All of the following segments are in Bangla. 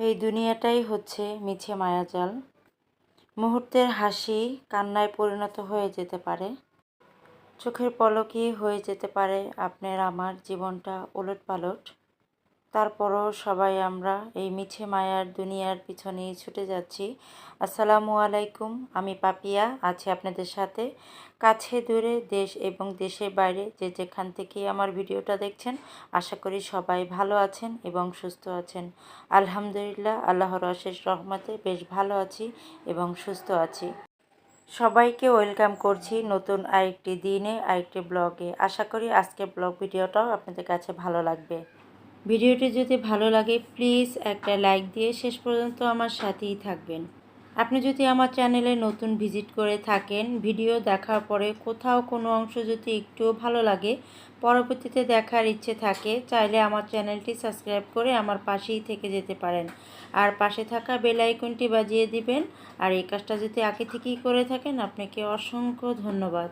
এই দুনিয়াটাই হচ্ছে মিছে মায়াজাল। মুহূর্তের হাসি কান্নায় পরিণত হয়ে যেতে পারে। চোখের পলকেই হয়ে যেতে পারে আপনার আমার জীবনটা ওলটপালট। তারপরও সবাই আমরা এই মিছে মায়ার দুনিয়ার পিছনেই ছুটে যাচ্ছি। আসসালামু আলাইকুম, আমি পাপিয়া আছি আপনাদের সাথে। কাছে দূরে দেশ এবং দেশের বাইরে যে যেখান থেকে আমার ভিডিওটা দেখছেন, আশা করি সবাই ভালো আছেন এবং সুস্থ আছেন। আলহামদুলিল্লাহ, আল্লাহর অশেষ রহমতে বেশ ভালো আছি এবং সুস্থ আছি। সবাইকে ওয়েলকাম করছি নতুন আরেকটি দিনে, আরেকটি ব্লগে। আশা করি আজকের ব্লগ ভিডিওটাও আপনাদের কাছে ভালো লাগবে। ভিডিওটি যদি ভালো লাগে প্লিজ একটা লাইক দিয়ে শেষ পর্যন্ত আমার সাথেই থাকবেন। আপনি যদি আমার চ্যানেলে নতুন ভিজিট করে থাকেন, ভিডিও দেখার পরে কোথাও কোনো অংশ যদি একটুও ভালো লাগে, পরবর্তীতে দেখার ইচ্ছে থাকে, চাইলে আমার চ্যানেলটি সাবস্ক্রাইব করে আমার পাশেই থেকে যেতে পারেন। আর পাশে থাকা বেল আইকনটি বাজিয়ে দিবেন। আর এই কাজটা যদি আগে থেকেই করে থাকেন, আপনাকে অসংখ্য ধন্যবাদ।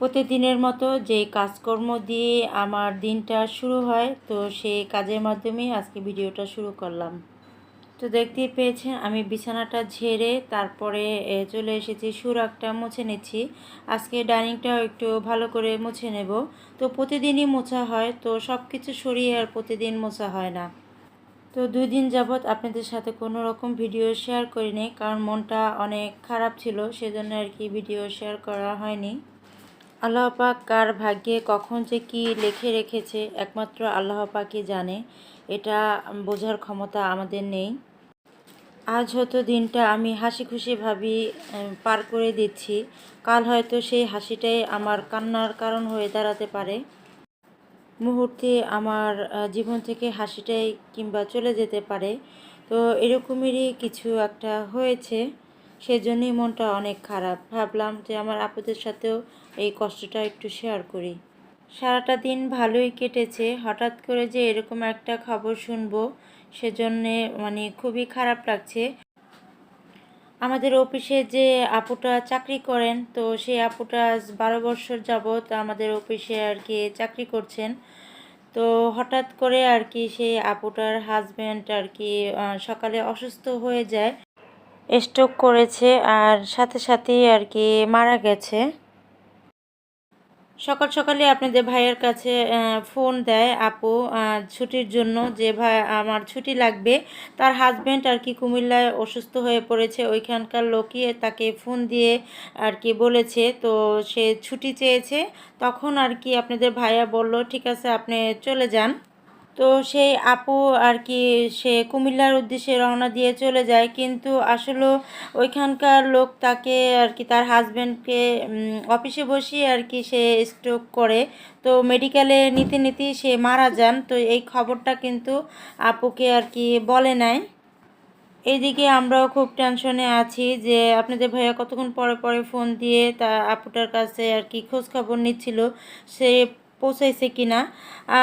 প্রতিদিনের মতো যে কাজকর্ম দিয়ে আমার দিনটা শুরু হয়, তো সেই কাজের মাধ্যমেই আজকে ভিডিওটা শুরু করলাম। তো দেখতেই পেয়েছেন আমি বিছানাটা ঝেড়ে তারপরে চলে এসেছি, সুরাকটা মুছে নিচ্ছি। আজকে ডাইনিংটাও একটু ভালো করে মুছে নেব। তো প্রতিদিনই মোছা হয়, তো সব কিছু সরিয়ে আর প্রতিদিন মোছা হয় না। তো 2 দিন যাবৎ আপনাদের সাথে কোনো রকম ভিডিও শেয়ার করিনি, কারণ মনটা অনেক খারাপ ছিল, সেজন্য আর কি ভিডিও শেয়ার করা হয়নি। আল্লাহ পাক কার ভাগ্যে কখন যে কি লিখে রেখেছে একমাত্র আল্লাহ পাকই জানে। এটা বোঝার ক্ষমতা আমাদের নেই। আজ হয়তো দিনটা আমি হাসি খুশি ভাবি পার করে দিচ্ছি, কাল হয়তো সেই হাসিটাই আমার কান্নার কারণ হয়ে দাঁড়াতে পারে। মুহূর্তে আমার জীবন থেকে হাসিটাই কিংবা চলে যেতে পারে। তো এরকমেরই কিছু একটা হয়েছে, সেজন্যই মনটা অনেক খারাপ। ভাবলাম যে আমার আপুদের সাথেও এই কষ্টটা একটু শেয়ার করি। সারাটা দিন ভালোই কেটেছে, হঠাৎ করে যে এরকম একটা খবর শুনবো সেজন্যে খুবই খারাপ লাগছে। আমাদের অফিসে যে আপুটা চাকরি করেন, তো সেই আপুটা আজ 12 বছর যাবৎ আমাদের অফিসে আর কি চাকরি করছেন। তো হঠাৎ করে আর কি সেই আপুটার হাজব্যান্ড আর কি সকালে অসুস্থ হয়ে যায়, স্ট্রোক করেছে আর সাথে সাথেই আর কি মারা গেছে। সকাল সকালে আপনাদের ভাইয়ের কাছে ফোন দেয় আপু ছুটির জন্য, যে ভাই আমার ছুটি লাগবে। তার হাজব্যান্ড আর কি কুমিল্লায় অসুস্থ হয়ে পড়েছে, ওইখানকার লোকই তাকে ফোন দিয়ে আর কি বলেছে, তো সে ছুটি চেয়েছে। তখন আর কি আপনাদের ভাইয়া বলল ঠিক আছে আপনি চলে যান। তো সেই আপু আর কি সে কুমিল্লার উদ্দেশ্যে রওনা দিয়ে চলে যায়, কিন্তু আসলে ওইখানকার লোক তাকে আর কি তার হাজব্যান্ডকে অফিসে বসিয়ে আর কি সে স্ট্রোক করে। তো মেডিকেলে নিতে নিতেই সে মারা যান। তো এই খবরটা কিন্তু আপুকে আর কি বলে নাই। এইদিকে আমরাও খুব টেনশনে আছি যে আপনাদের ভাইয়া কতক্ষণ পরে পরে ফোন দিয়ে তা আপুটার কাছে আর কি খোঁজ খবর নিচ্ছিল সে পৌঁছাইছে কিনা।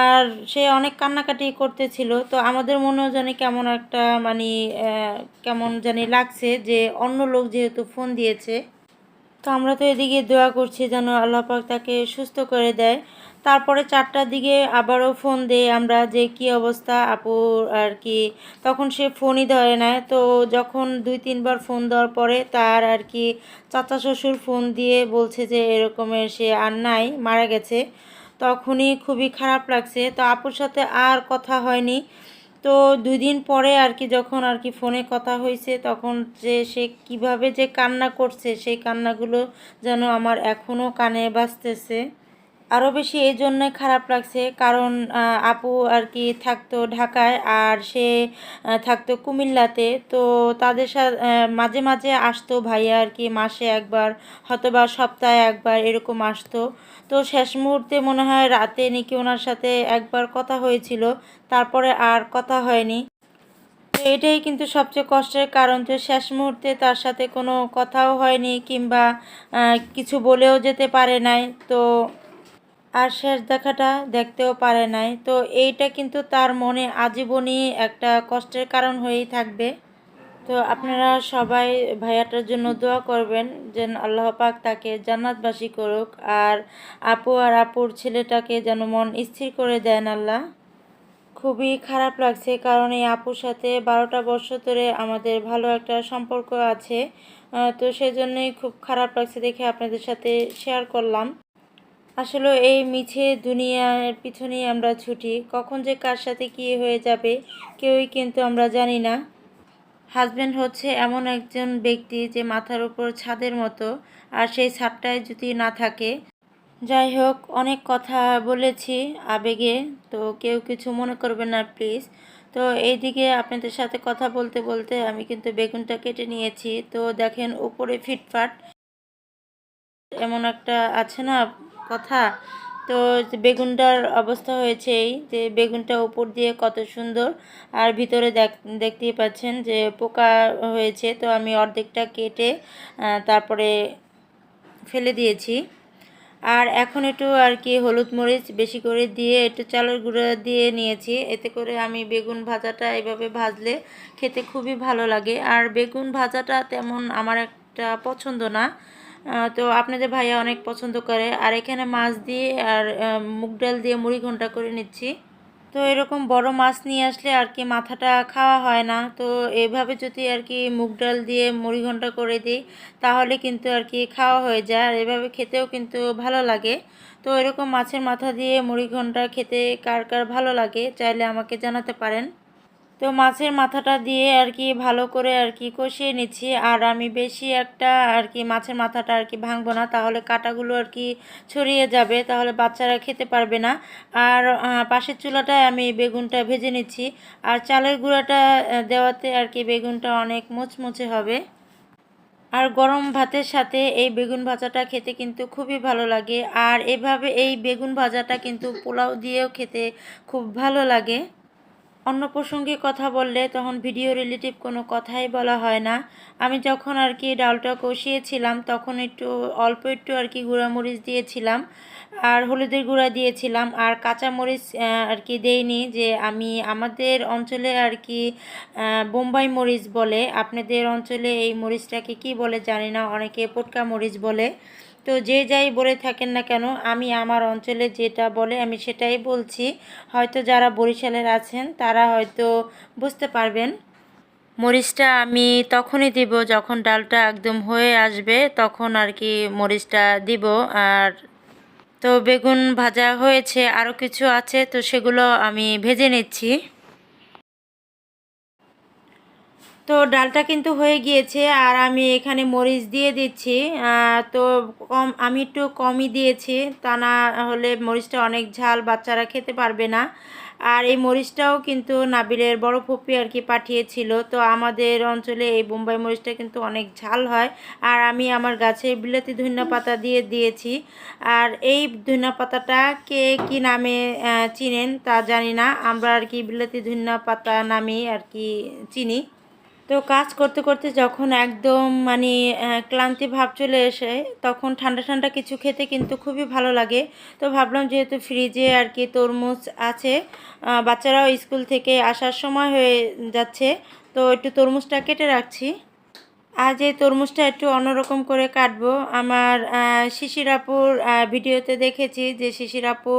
আর সে অনেক কান্নাকাটি করতেছিল। তো আমাদের মনেও জানি কেমন একটা কেমন জানি লাগছে যে অন্য লোক যেহেতু ফোন দিয়েছে। তো আমরা তো এদিকে দোয়া করছি যেন আল্লাহ পাক তাকে সুস্থ করে দেয়। তারপরে 4টার দিকে আবারও ফোন দেই আমরা যে কি অবস্থা আপুর আর কি। তখন সে ফোনই ধরে না। তো যখন 2-3বার ফোন দেওয়ার পরে তার আর কি চাচা শ্বশুর ফোন দিয়ে বলছে যে এরকমের সে আর নাই, মারা গেছে। তখনই খুবই খারাপ লাগছে। তো আপুর সাথে আর কথা হয়নি। তো 2 দিন পরে আর কি যখন আর কি ফোনে কথা হয়েছে, তখন যে সে কিভাবে যে কান্না করছে সেই কান্নাগুলো যেন আমার এখনও কানে বাজতেছে। আরও বেশি এই জন্যই খারাপ লাগছে কারণ আপু আর কি থাকতো ঢাকায় আর সে থাকতো কুমিল্লাতে। তো তাদের সাথে মাঝে মাঝে আসতো ভাইয়া আর কি, মাসে একবার হয়তোবা সপ্তাহে একবার এরকম আসতো। তো শেষ মুহূর্তে মনে হয় রাতে নাকি ওনার সাথে একবার কথা হয়েছিল, তারপরে আর কথা হয়নি। তো এটাই কিন্তু সবচেয়ে কষ্টের কারণ যে শেষ মুহূর্তে তার সাথে কোনো কথাও হয়নি কিংবা কিছু বলেও যেতে পারে নাই। তো আর শেষ দেখাটা দেখতেও পারে নাই। তো এইটা কিন্তু তার মনে আজীবনই একটা কষ্টের কারণ হয়েই থাকবে। তো আপনারা সবাই ভাইয়াটার জন্য দোয়া করবেন যেন আল্লাহ পাক তাকে জান্নাতবাসী করুক, আর আপু আর আপুর ছেলেটাকে যেন মন স্থির করে দেন আল্লাহ। খুবই খারাপ লাগছে, কারণ এই আপুর সাথে 12টা বছর ধরে আমাদের ভালো একটা সম্পর্ক আছে। তো সেজন্যই খুব খারাপ লাগছে দেখে আপনাদের সাথে শেয়ার করলাম। আসলে এই মিছে দুনিয়ার পিছনেই আমরা ছুটি, কখন যে কার সাথে কী হয়ে যাবে কেউই কিন্তু আমরা জানি না। হাজব্যান্ড হচ্ছে এমন একজন ব্যক্তি যে মাথার উপর ছাদের মতো, আর সেই ছাদটায় যদি না থাকে। যাই হোক, অনেক কথা বলেছি আবেগে, তো কেউ কিছু মনে করবেন না প্লিজ। তো এইদিকে আপনাদের সাথে কথা বলতে বলতে আমি কিন্তু বেগুনটা কেটে নিয়েছি। তো দেখেন উপরে ফিটফাট এমন একটা আছে না কথা। তো বেগুনটার অবস্থা হয়েছে এই যে বেগুনটা উপর দিয়ে কত সুন্দর, আর ভিতরে দেখতেই পাচ্ছেন যে পোকা হয়েছে। তো আমি অর্ধেকটা কেটে তারপরে ফেলে দিয়েছি। আর এখন একটু আর কি হলুদ মরিচ বেশি করে দিয়ে একটু চালের গুঁড়ো দিয়ে নিয়েছি, এতে করে আমি বেগুন ভাজাটা এভাবে ভাজলে খেতে খুবই ভালো লাগে। আর বেগুন ভাজাটা তেমন আমার একটা পছন্দ না, তো আপনাদের ভাইয়া অনেক পছন্দ করে। আর এখানে মাছ দিয়ে আর মুগ ডাল দিয়ে মুড়ি ঘন্ট করে নিচ্ছি। তো এরকম বড় মাছ নিয়ে আসলে আর কি মাথাটা খাওয়া হয় না, তো এইভাবে যদি আর কি মুগ ডাল দিয়ে মুড়ি ঘন্ট করে দিই তাহলে কিন্তু আর কি খাওয়া হয়ে যায়, আর এভাবে খেতেও কিন্তু ভালো লাগে। তো এরকম মাছের মাথা দিয়ে মুড়ি ঘন্ট খেতে কার কার ভালো লাগে চাইলে আমাকে জানাতে পারেন। তো মাছের মাথাটা দিয়ে আর কি ভালো করে আর কি কষিয়ে নিচ্ছি। আর আমি বেশি একটা আর কি মাছের মাথাটা আর কি ভাঙবো না, তাহলে কাঁটাগুলো আর কি ছড়িয়ে যাবে, তাহলে বাচ্চারা খেতে পারবে না। আর পাশের চুলাটায় আমি বেগুনটা ভেজে নিচ্ছি। আর চালের গুঁড়াটা দেওয়াতে আর কি বেগুনটা অনেক মুচমুচে হবে। আর গরম ভাতের সাথে এই বেগুন ভাজাটা খেতে কিন্তু খুবই ভালো লাগে। আর এভাবে এই বেগুন ভাজাটা কিন্তু পোলাও দিয়েও খেতে খুব ভালো লাগে। অন্য প্রসঙ্গে কথা বললে তখন ভিডিও রিলেটিভ কোনো কথাই বলা হয় না। আমি যখন আর কি ডালটা কষিয়েছিলাম তখন অল্প একটু আর কি গুঁড়ামরিচ দিয়েছিলাম, আর হলুদের গুঁড়া দিয়েছিলাম, আর কাঁচামরিচ আর কি দেইনি। যে আমি আমাদের অঞ্চলে আর কি বোম্বাই মরিচ বলে, আপনাদের অঞ্চলে এই মরিচটাকে কি বলে জানি না, অনেকে পটকা মরিচ বলে। তো যে যাই বলে থাকেন না কেন, আমি আমার অঞ্চলে যেটা বলে আমি সেটাই বলছি। হয়তো যারা বরিশালের আছেন তারা হয়তো বুঝতে পারবেন। মরিচটা আমি তখনই দিব যখন ডালটা একদম হয়ে আসবে, তখন আর কি মরিচটা দিব। আর তো বেগুন ভাজা হয়েছে, আরও কিছু আছে, তো সেগুলো আমি ভেজে নিচ্ছি। তো ডালটা কিন্তু হয়ে গিয়েছে, আর আমি এখানে মরিচ দিয়ে দিচ্ছি। তো আমি একটু কমই দিয়েছি, তা না হলে মরিচটা অনেক ঝাল, বাচ্চারা খেতে পারবে না। আর এই মরিচটাও কিন্তু নাবিলের বড় ফুপি আর কি পাঠিয়েছিল। তো আমাদের অঞ্চলে এই বোম্বাই মরিচটা কিন্তু অনেক ঝাল হয়। আর আমি আমার গাছে বিলাতি ধনিয়া পাতা দিয়ে দিয়েছি। আর এই ধনিয়া পাতাটা কে কী নামে চিনেন তা জানি না, আমরা আর কি বিলাতি ধনিয়া পাতা নামেই আর কি চিনি। তো কাজ করতে করতে যখন একদম মানে ক্লান্তি ভাব চলে আসে, তখন ঠান্ডা ঠান্ডা কিছু খেতে কিন্তু খুবই ভালো লাগে। তো ভাবলাম যেহেতু ফ্রিজে আর কি তরমুজ আছে, বাচ্চারাও স্কুল থেকে আসার সময় হয়ে যাচ্ছে, তো একটু তরমুজটা কেটে রাখছি। আজ এই তরমুজটা একটু অন্যরকম করে কাটবো। আমার শিশির আপুর ভিডিওতে দেখেছি যে শিশির আপু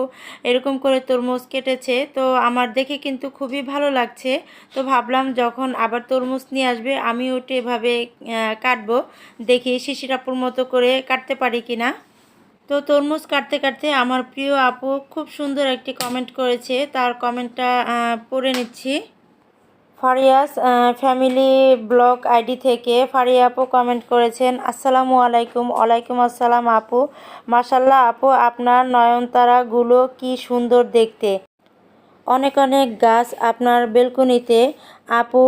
এরকম করে তরমুজ কেটেছে, তো আমার দেখে কিন্তু খুবই ভালো লাগছে। তো ভাবলাম যখন আবার তরমুজ নিয়ে আসবে আমিও একটু এভাবে কাটবো, দেখি শিশির আপুর মতো করে কাটতে পারি কি না। তো তরমুজ কাটতে কাটতে আমার প্রিয় আপু খুব সুন্দর একটি কমেন্ট করেছে, তার কমেন্টটা পড়ে নিচ্ছি। ফারিয়াস ফ্যামিলি ব্লগ আইডি থেকে ফারিয়া আপু কমেন্ট করেছেন, আসসালামু আলাইকুম। ওয়ালাইকুম আসসালাম আপু, মাশাল্লাহ আপু আপনার নয়নতারাগুলো কি সুন্দর দেখতে, অনেক অনেক গাছ আপনার বেলকনিতে। আপু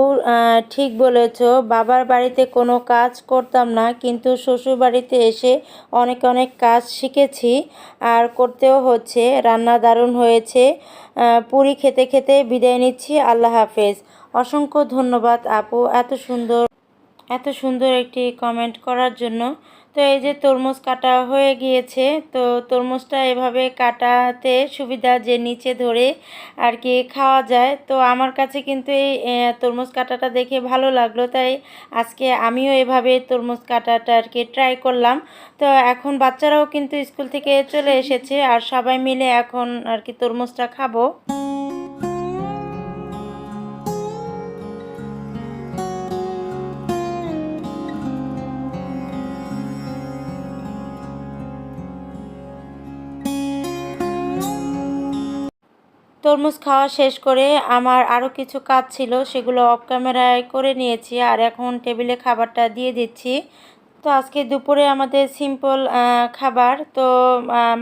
ঠিক বলেছ, বাবার বাড়িতে কোনো কাজ করতাম না, কিন্তু শ্বশুর বাড়িতে এসে অনেক অনেক কাজ শিখেছি, আর করতেও হচ্ছে। রান্না দারুণ হয়েছে। পুরি খেতে খেতে বিদায় নিচ্ছি, আল্লাহ হাফেজ। অসংখ্য ধন্যবাদ আপু এত সুন্দর একটি কমেন্ট করার জন্য। তো এই যে তরমুজ কাটা হয়ে গিয়েছে, তো তরমুজটা এভাবে কাটাতে সুবিধা যে নিচে ধরে আর কি খাওয়া যায়। তো আমার কাছে কিন্তু এই তরমুজ কাটাটা দেখে ভালো লাগলো, তাই আজকে আমিও এভাবে তরমুজ কাটাটা আর কি ট্রাই করলাম। তো এখন বাচ্চারাও কিন্তু স্কুল থেকে চলে এসেছে, আর সবাই মিলে এখন আর কি তরমুজটা খাবো। তরমুজ খাওয়া শেষ করে আমার আরও কিছু কাজ ছিল, সেগুলো অফ ক্যামেরায় করে নিয়েছি। আর এখন টেবিলে খাবারটা দিয়ে দিচ্ছি। তো আজকে দুপুরে আমাদের সিম্পল খাবার, তো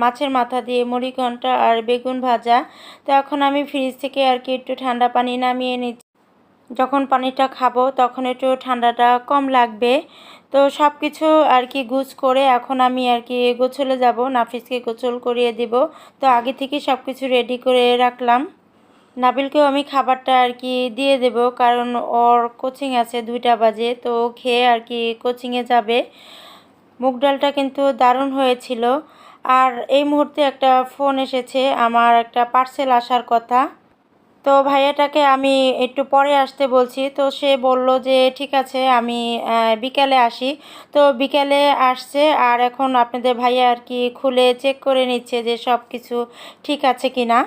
মাছের মাথা দিয়ে মুড়িঘণ্টা আর বেগুন ভাজা। তো এখন আমি ফ্রিজ থেকে আর কি একটু ঠান্ডা পানি নামিয়ে নিচ্ছি। যখন পানিটা খাবো তখন একটু ঠান্ডাটা কম লাগবে। তো সব কিছু আর কি গুছ করে এখন আমি আর কি গোসলে যাব, নাফিসকে গোসল করিয়ে দিব। তো আগে থেকে সব কিছু রেডি করে রাখলাম। নাবিলকেও আমি খাবারটা আর কি দিয়ে দেব, কারণ ওর কোচিং আছে 2টা বাজে, তো খেয়ে আর কি কোচিংয়ে যাবে। মুগ ডালটা কিন্তু দারুণ হয়েছিল। আর এই মুহূর্তে একটা ফোন এসেছে, আমার একটা পার্সেল আসার কথা। তো ভাইয়াটাকে আমি একটু পরে আসতে বলছি, তো সে বলল যে ঠিক আছে আমি বিকালে আসি। তো বিকালে আসছে, আর এখন আপনাদের ভাইয়া আর কি খুলে চেক করে নিচ্ছে যে সব কিছু ঠিক আছে কি না।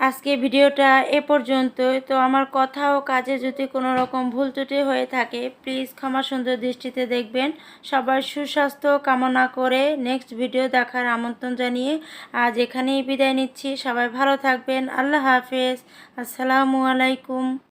আজকে ভিডিওটা এ পর্যন্তই। তো আমার কথা ও কাজে যদি কোনো রকম ভুল ত্রুটি হয়ে থাকে প্লিজ ক্ষমা সুন্দর দৃষ্টিতে দেখবেন। সবার সুস্বাস্থ্য কামনা করে নেক্সট ভিডিও দেখার আমন্ত্রণ জানিয়ে আজ এখানেই বিদায় নিচ্ছি। সবাই ভালো থাকবেন। আল্লাহ হাফেজ। আসসালামু আলাইকুম।